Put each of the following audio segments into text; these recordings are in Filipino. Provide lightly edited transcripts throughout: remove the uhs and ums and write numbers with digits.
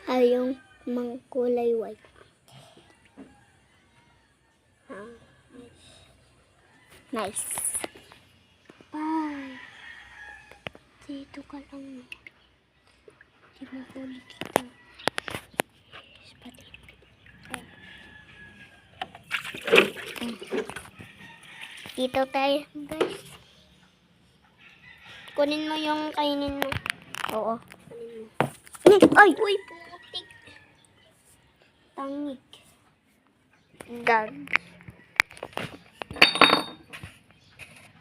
ay yung mga kulay white. Nice. Bye. Dito ka lang. Di mo huli kita. Dito tayo, guys. Kunin mo yung kainin mo. Oo. Kunin mo. Ay! Uy, putik. Tangik. Gag.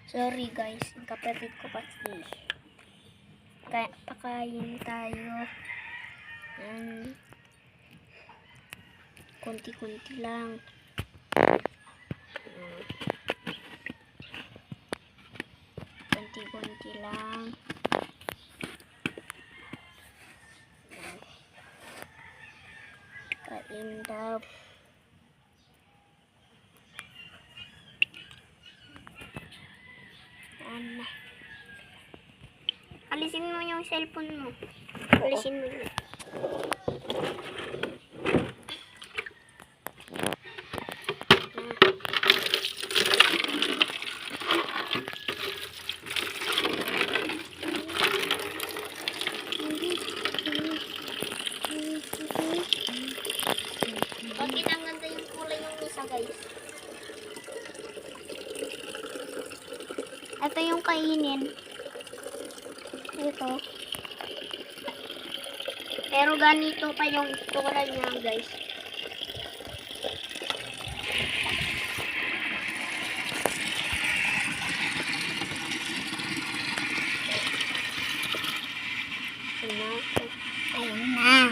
Sorry, guys. Yung kapatid ko kasi. Kaya pakain tayo. Kunti-kunti lang. Kunti-kunti lang. Kain daw. Alisin mo yung cellphone mo. Alisin mo yun. Bakit ang ganda yung kulay ng isa, guys? Ito yung kainin. Ito. Pero ganito pa yung itsura niya, guys. Ayun na.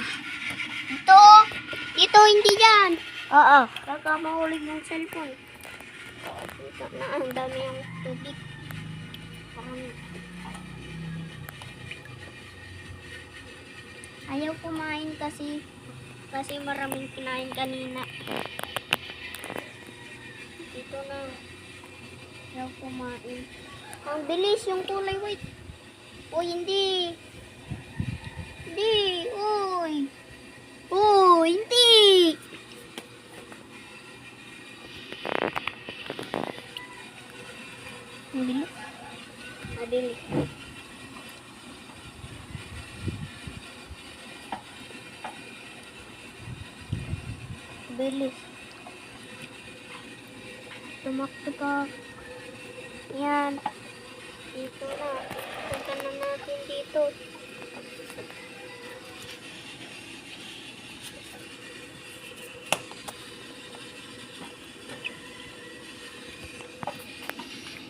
Ito, hindi yan. Oo. Baka mahulog yung cellphone. Ito na, ang dami yung tubig. Ayaw kumain kasi maraming kinain kanina. Dito na. Ayaw kumain. Ang bilis yung kulay white. Uy, hindi. Hindi. Uy. Uy, hindi. Ang bilis. Mabilis. Bilis. Tumakbo ka. Yan. Dito na. Punta na natin dito.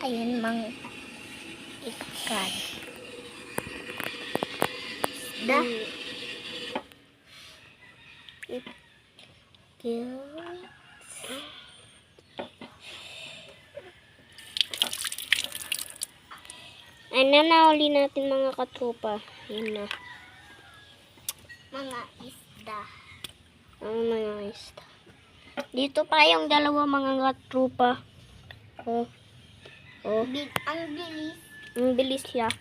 Ayun mang ikan. Isda. Ano na uli natin mga katropa? Yun na. Mga isda. Mga isda. Dito pa yung dalawa mga katropa. Oh. Oh. Ang bilis. Ang bilis siya.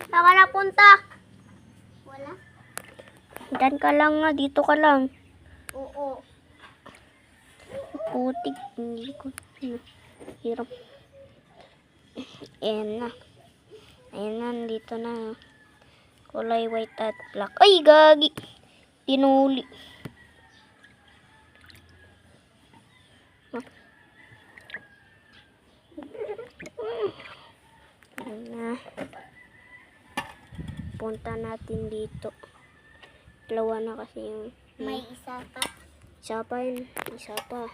Saan ka napunta? Wala. Diyan ka lang nga. Dito ka lang. Oo. Putik. Hindi ko. Hirap. Ayan na. Ayan na. Dito na. Kulay white at black. Ay, gagi. Pinuli. Ayan na. Punta natin dito. Dalawa na kasi yung... May isa pa. Isa pa yun. Isa pa.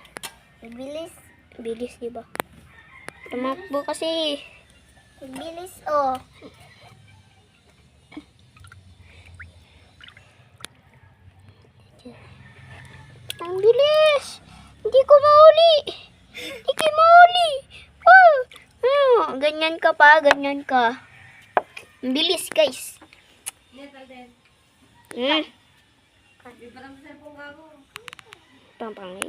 Bilis. Bilis, diba? Tumakbo kasi. Bilis, oh. Ang bilis. Hindi ko mahuli. Hindi ko mahuli. Oh. Oh. Ganyan ka pa. Ganyan ka. Ang bilis, guys. Hmm. Pampang